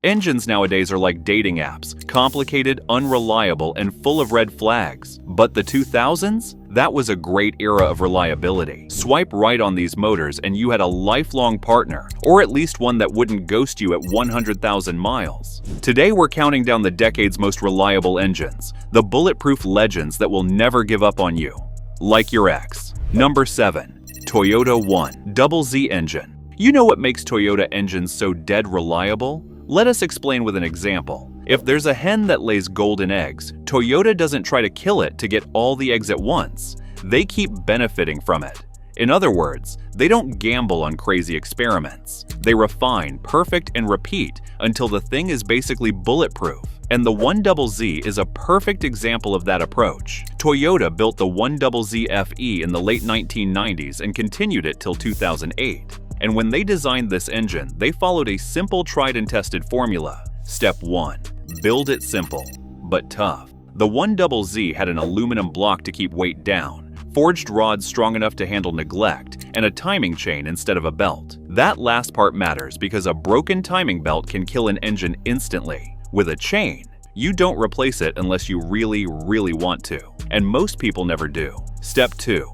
Engines nowadays are like dating apps, complicated, unreliable, and full of red flags. But the 2000s? That was a great era of reliability. Swipe right on these motors and you had a lifelong partner, or at least one that wouldn't ghost you at 100,000 miles. Today we're counting down the decade's most reliable engines, the bulletproof legends that will never give up on you. Like your ex. Number 7. Toyota 1ZZ engine. You know what makes Toyota engines so dead reliable? Let us explain with an example. If there's a hen that lays golden eggs, Toyota doesn't try to kill it to get all the eggs at once. They keep benefiting from it. In other words, they don't gamble on crazy experiments. They refine, perfect, and repeat until the thing is basically bulletproof. And the 1ZZ is a perfect example of that approach. Toyota built the 1ZZ FE in the late 1990s and continued it till 2008. And when they designed this engine, they followed a simple tried and tested formula. Step 1. Build it simple, but tough. The 1ZZ had an aluminum block to keep weight down, forged rods strong enough to handle neglect, and a timing chain instead of a belt. That last part matters because a broken timing belt can kill an engine instantly. With a chain, you don't replace it unless you really want to, and most people never do. Step 2.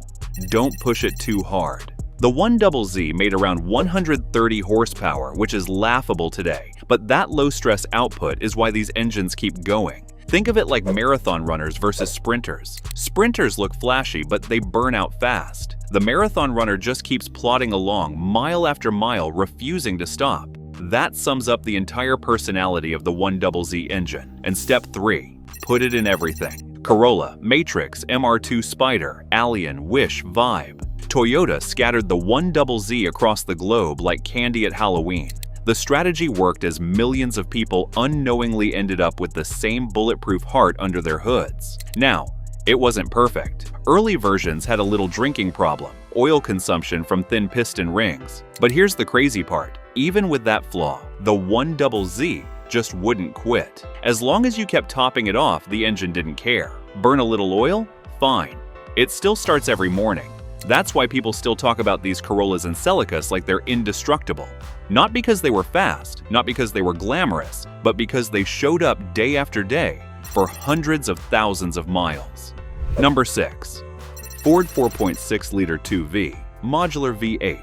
Don't push it too hard. The 1ZZ made around 130 horsepower, which is laughable today, but that low-stress output is why these engines keep going. Think of it like marathon runners versus sprinters. Sprinters look flashy, but they burn out fast. The marathon runner just keeps plodding along mile after mile, refusing to stop. That sums up the entire personality of the 1ZZ engine. And step 3. Put it in everything. Corolla, Matrix, MR2 Spider, Allion, Wish, Vibe. Toyota scattered the 1ZZ across the globe like candy at Halloween. The strategy worked as millions of people unknowingly ended up with the same bulletproof heart under their hoods. Now, it wasn't perfect. Early versions had a little drinking problem, oil consumption from thin piston rings. But here's the crazy part. Even with that flaw, the 1ZZ just wouldn't quit. As long as you kept topping it off, the engine didn't care. Burn a little oil? Fine. It still starts every morning. That's why people still talk about these Corollas and Celicas like they're indestructible. Not because they were fast, not because they were glamorous, but because they showed up day after day for hundreds of thousands of miles. Number 6. Ford 4.6-liter 2V, modular V8.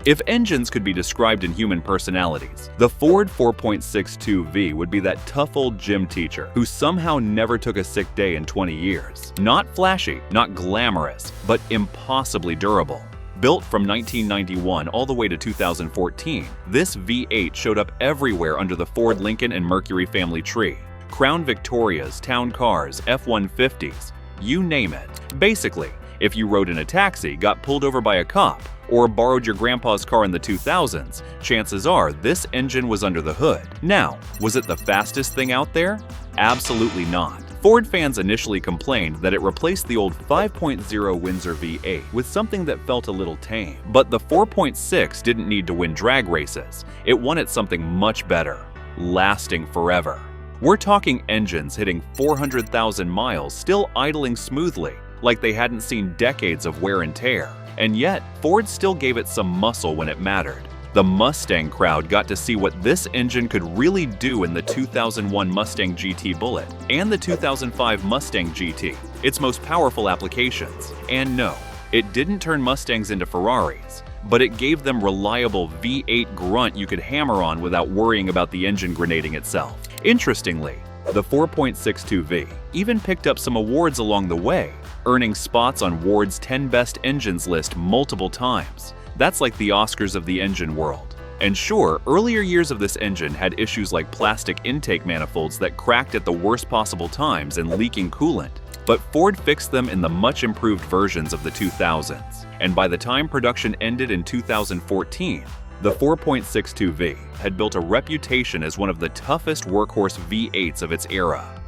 If engines could be described in human personalities, the Ford 4.62V would be that tough old gym teacher who somehow never took a sick day in 20 years. Not flashy, not glamorous, but impossibly durable. Built from 1991 all the way to 2014, this V8 showed up everywhere under the Ford Lincoln and Mercury family tree. Crown Victorias, town cars, F-150s, you name it. Basically, if you rode in a taxi, got pulled over by a cop, or borrowed your grandpa's car in the 2000s, chances are this engine was under the hood. Now, was it the fastest thing out there? Absolutely not. Ford fans initially complained that it replaced the old 5.0 Windsor V8 with something that felt a little tame. But the 4.6 didn't need to win drag races. It won at something much better, lasting forever. We're talking engines hitting 400,000 miles, still idling smoothly, like they hadn't seen decades of wear and tear. And yet, Ford still gave it some muscle when it mattered. The Mustang crowd got to see what this engine could really do in the 2001 Mustang GT Bullet and the 2005 Mustang GT, its most powerful applications. And no, it didn't turn Mustangs into Ferraris, but it gave them reliable V8 grunt you could hammer on without worrying about the engine grenading itself. Interestingly, the 4.62V even picked up some awards along the way, earning spots on Ward's 10 Best Engines list multiple times. That's like the Oscars of the engine world. And sure, earlier years of this engine had issues like plastic intake manifolds that cracked at the worst possible times and leaking coolant. But Ford fixed them in the much improved versions of the 2000s. And by the time production ended in 2014, the 4.62V had built a reputation as one of the toughest workhorse V8s of its era.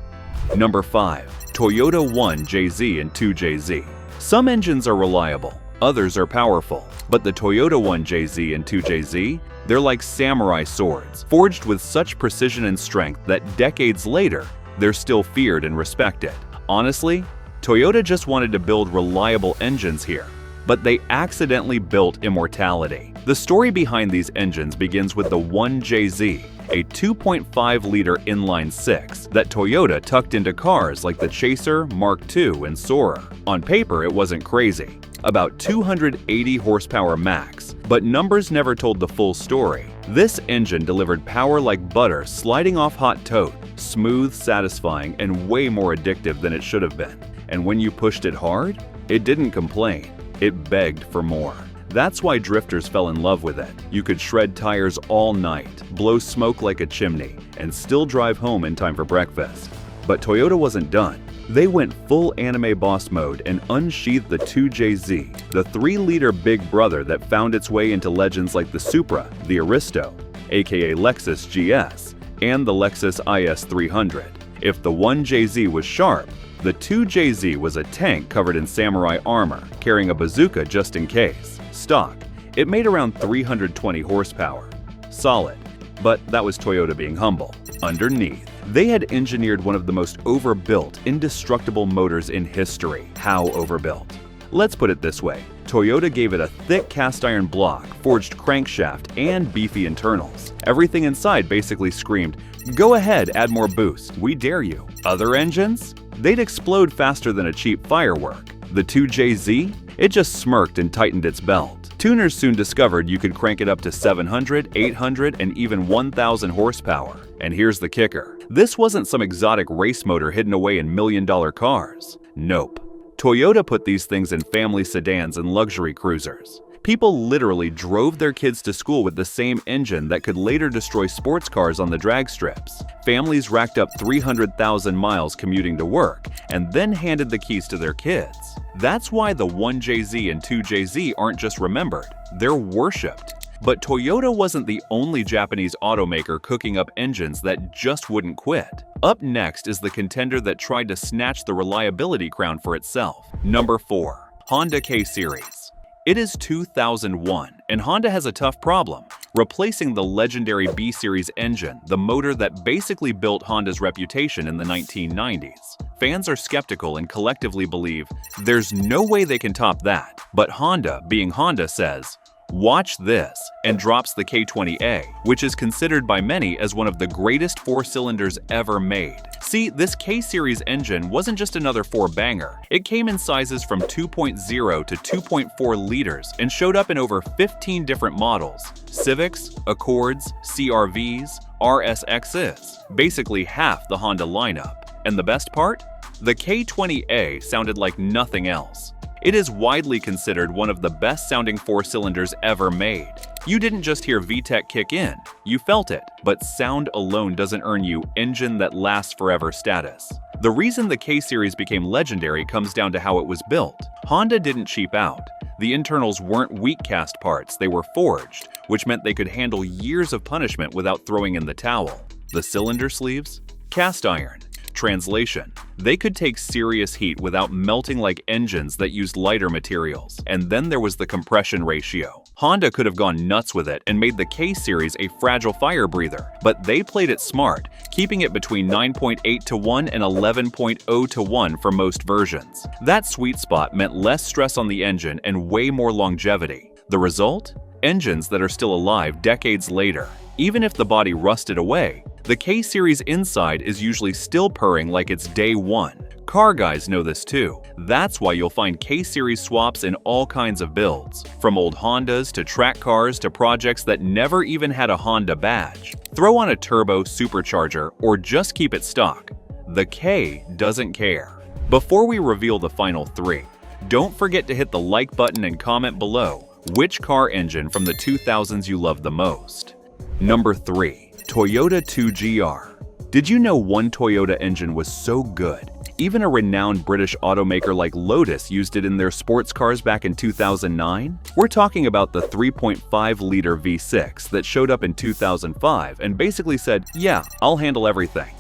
Number 5. Toyota 1JZ and 2JZ. Some engines are reliable, others are powerful, but the Toyota 1JZ and 2JZ, they're like samurai swords, forged with such precision and strength that decades later, they're still feared and respected. Honestly, Toyota just wanted to build reliable engines here, but they accidentally built immortality. The story behind these engines begins with the 1JZ, a 2.5-liter inline-six that Toyota tucked into cars like the Chaser, Mark II, and Soarer. On paper, it wasn't crazy, about 280 horsepower max, but numbers never told the full story. This engine delivered power like butter sliding off hot toast, smooth, satisfying, and way more addictive than it should have been. And when you pushed it hard, it didn't complain, it begged for more. That's why drifters fell in love with it. You could shred tires all night, blow smoke like a chimney, and still drive home in time for breakfast. But Toyota wasn't done. They went full anime boss mode and unsheathed the 2JZ, the 3-liter big brother that found its way into legends like the Supra, the Aristo, aka Lexus GS, and the Lexus IS 300. If the 1JZ was sharp, the 2JZ was a tank covered in samurai armor, carrying a bazooka just in case. Stock, it made around 320 horsepower. Solid, but that was Toyota being humble. Underneath, they had engineered one of the most overbuilt, indestructible motors in history. How overbuilt? Let's put it this way. Toyota gave it a thick cast iron block, forged crankshaft, and beefy internals. Everything inside basically screamed, "Go ahead, add more boost, we dare you." Other engines? They'd explode faster than a cheap firework. The 2JZ? It just smirked and tightened its belt. Tuners soon discovered you could crank it up to 700, 800, and even 1,000 horsepower. And here's the kicker. This wasn't some exotic race motor hidden away in million-dollar cars. Nope. Toyota put these things in family sedans and luxury cruisers. People literally drove their kids to school with the same engine that could later destroy sports cars on the drag strips. Families racked up 300,000 miles commuting to work and then handed the keys to their kids. That's why the 1JZ and 2JZ aren't just remembered, they're worshipped. But Toyota wasn't the only Japanese automaker cooking up engines that just wouldn't quit. Up next is the contender that tried to snatch the reliability crown for itself. Number 4. Honda K-Series. It is 2001, and Honda has a tough problem, replacing the legendary B-Series engine, the motor that basically built Honda's reputation in the 1990s. Fans are skeptical and collectively believe there's no way they can top that. But Honda, being Honda, says, "Watch this," and drops the K20A, which is considered by many as one of the greatest 4-cylinders ever made. See, this K-Series engine wasn't just another 4-banger. It came in sizes from 2.0 to 2.4 liters and showed up in over 15 different models: Civics, Accords, CR-Vs, RSXs, basically half the Honda lineup. And the best part? The K20A sounded like nothing else. It is widely considered one of the best-sounding 4-cylinders ever made. You didn't just hear VTEC kick in, you felt it, but sound alone doesn't earn you engine that lasts forever status. The reason the K-Series became legendary comes down to how it was built. Honda didn't cheap out. The internals weren't weak cast parts, they were forged, which meant they could handle years of punishment without throwing in the towel. The cylinder sleeves? Cast iron. Translation: they could take serious heat without melting like engines that used lighter materials. And then there was the compression ratio. Honda could have gone nuts with it and made the K-Series a fragile fire breather, but they played it smart, keeping it between 9.8 to 1 and 11.0 to 1 for most versions. That sweet spot meant less stress on the engine and way more longevity. The result? Engines that are still alive decades later. Even if the body rusted away, the K-Series inside is usually still purring like it's day one. Car guys know this too. That's why you'll find K-Series swaps in all kinds of builds, from old Hondas to track cars to projects that never even had a Honda badge. Throw on a turbo supercharger or just keep it stock. The K doesn't care. Before we reveal the final 3, don't forget to hit the like button and comment below which car engine from the 2000s you love the most. Number 3. Toyota 2GR. Did you know one Toyota engine was so good, even a renowned British automaker like Lotus used it in their sports cars back in 2009? We're talking about the 3.5-liter V6 that showed up in 2005 and basically said, yeah, I'll handle everything.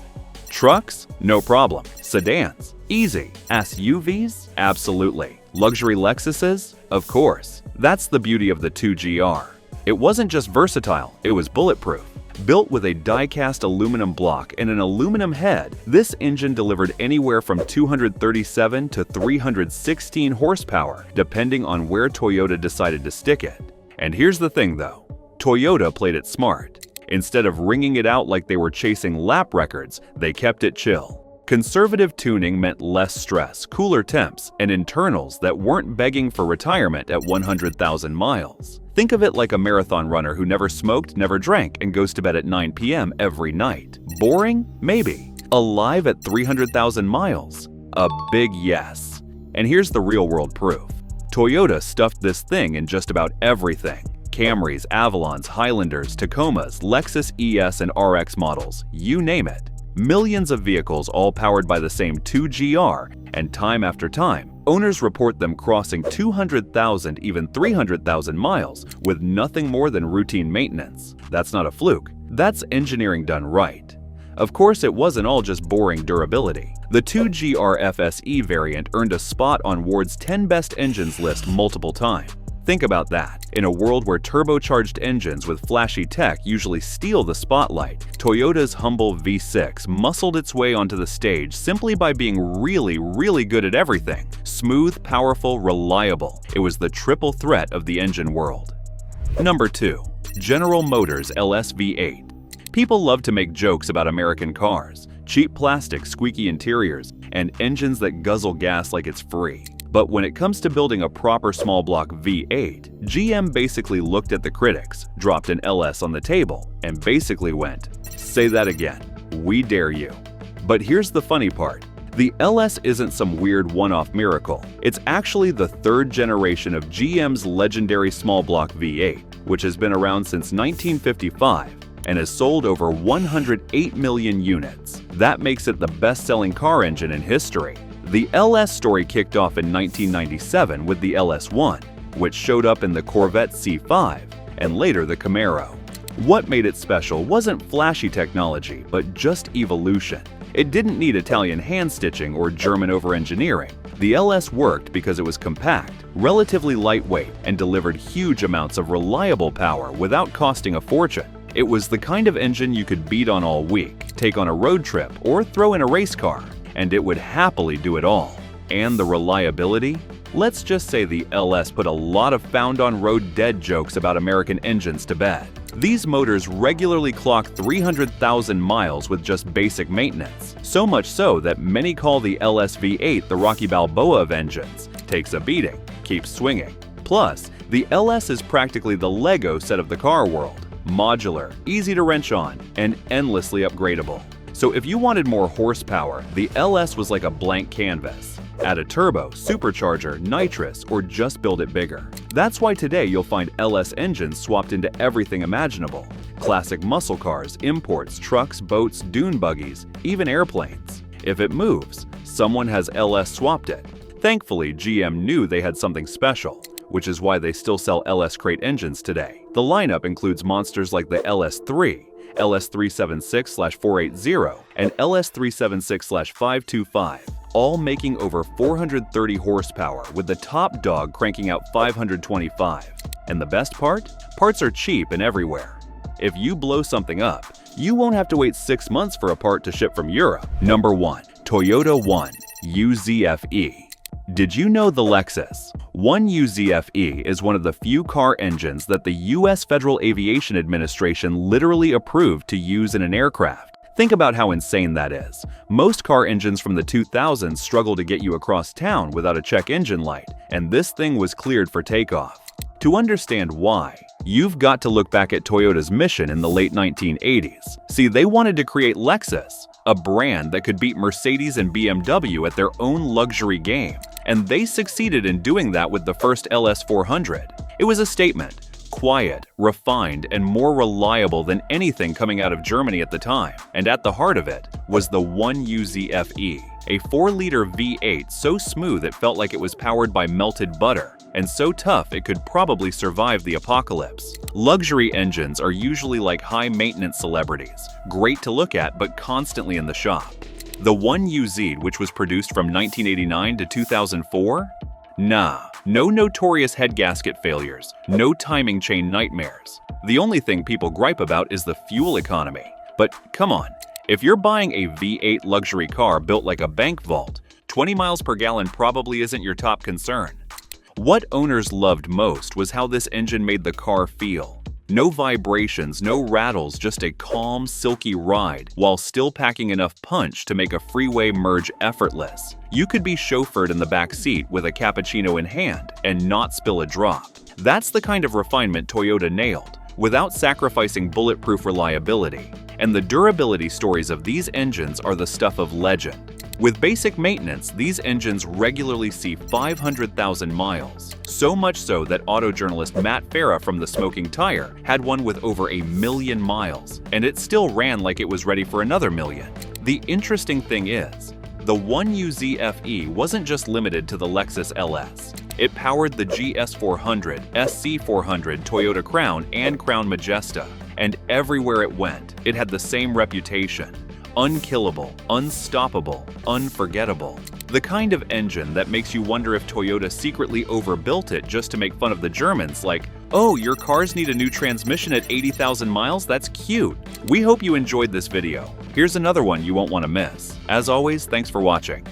Trucks? No problem. Sedans? Easy. SUVs? Absolutely. Luxury Lexuses? Of course. That's the beauty of the 2GR. It wasn't just versatile, it was bulletproof. Built with a die-cast aluminum block and an aluminum head, this engine delivered anywhere from 237 to 316 horsepower, depending on where Toyota decided to stick it. And here's the thing though, Toyota played it smart. Instead of wringing it out like they were chasing lap records, they kept it chill. Conservative tuning meant less stress, cooler temps, and internals that weren't begging for retirement at 100,000 miles. Think of it like a marathon runner who never smoked, never drank, and goes to bed at 9 p.m. every night. Boring? Maybe. Alive at 300,000 miles? A big yes. And here's the real-world proof. Toyota stuffed this thing in just about everything. Camrys, Avalons, Highlanders, Tacomas, Lexus ES and RX models, you name it. Millions of vehicles all powered by the same 2GR, and time after time, owners report them crossing 200,000, even 300,000 miles with nothing more than routine maintenance. That's not a fluke. That's engineering done right. Of course, it wasn't all just boring durability. The 2GR FSE variant earned a spot on Ward's 10 best engines list multiple times. Think about that. In a world where turbocharged engines with flashy tech usually steal the spotlight, Toyota's humble V6 muscled its way onto the stage simply by being really good at everything. Smooth, powerful, reliable. It was the triple threat of the engine world. Number 2. General Motors LS V8. People love to make jokes about American cars. Cheap plastic, squeaky interiors, and engines that guzzle gas like it's free. But when it comes to building a proper small block V8, GM basically looked at the critics, dropped an LS on the table, and basically went, "Say that again. We dare you." But here's the funny part. The LS isn't some weird one-off miracle. It's actually the third generation of GM's legendary small block V8, which has been around since 1955 and has sold over 108 million units. That makes it the best-selling car engine in history. The LS story kicked off in 1997 with the LS1, which showed up in the Corvette C5 and later the Camaro. What made it special wasn't flashy technology, but just evolution. It didn't need Italian hand-stitching or German over-engineering. The LS worked because it was compact, relatively lightweight, and delivered huge amounts of reliable power without costing a fortune. It was the kind of engine you could beat on all week, take on a road trip, or throw in a race car, and it would happily do it all. And the reliability? Let's just say the LS put a lot of found-on-road dead jokes about American engines to bed. These motors regularly clock 300,000 miles with just basic maintenance, so much so that many call the LS V8 the Rocky Balboa of engines. Takes a beating, keeps swinging. Plus, the LS is practically the Lego set of the car world. Modular, easy to wrench on, and endlessly upgradable. So if you wanted more horsepower, the LS was like a blank canvas. Add a turbo, supercharger, nitrous, or just build it bigger. That's why today you'll find LS engines swapped into everything imaginable. Classic muscle cars, imports, trucks, boats, dune buggies, even airplanes. If it moves, someone has LS swapped it. Thankfully, GM knew they had something special, which is why they still sell LS crate engines today. The lineup includes monsters like the LS3, LS376/480, and LS376/525, all making over 430 horsepower with the top dog cranking out 525. And the best part? Parts are cheap and everywhere. If you blow something up, you won't have to wait 6 months for a part to ship from Europe. Number 1. Toyota 1 UZFE. Did you know the Lexus 1 UZFE is one of the few car engines that the US Federal Aviation Administration literally approved to use in an aircraft? Think about how insane that is. Most car engines from the 2000s struggle to get you across town without a check engine light, and this thing was cleared for takeoff. To understand why, you've got to look back at Toyota's mission in the late 1980s. See, they wanted to create Lexus, a brand that could beat Mercedes and BMW at their own luxury game. And they succeeded in doing that with the first LS400. It was a statement, quiet, refined, and more reliable than anything coming out of Germany at the time. And at the heart of it was the 1 UZFE, a 4-liter V8 so smooth it felt like it was powered by melted butter, and so tough it could probably survive the apocalypse. Luxury engines are usually like high-maintenance celebrities, great to look at but constantly in the shop. The 1 UZ, which was produced from 1989 to 2004? Nah, no notorious head gasket failures, no timing chain nightmares. The only thing people gripe about is the fuel economy. But come on, if you're buying a V8 luxury car built like a bank vault, 20 miles per gallon probably isn't your top concern. What owners loved most was how this engine made the car feel. No vibrations, no rattles, just a calm, silky ride while still packing enough punch to make a freeway merge effortless. You could be chauffeured in the back seat with a cappuccino in hand and not spill a drop. That's the kind of refinement Toyota nailed, without sacrificing bulletproof reliability. And the durability stories of these engines are the stuff of legend. With basic maintenance, these engines regularly see 500,000 miles. So much so that auto journalist Matt Farah from The Smoking Tire had one with over 1 million miles, and it still ran like it was ready for another million. The interesting thing is, the 1UZ FE wasn't just limited to the Lexus LS. It powered the GS400, SC400, Toyota Crown, and Crown Majesta. And everywhere it went, it had the same reputation. Unkillable, unstoppable, unforgettable. The kind of engine that makes you wonder if Toyota secretly overbuilt it just to make fun of the Germans, like, oh, your cars need a new transmission at 80,000 miles? That's cute. We hope you enjoyed this video. Here's another one you won't want to miss. As always, thanks for watching.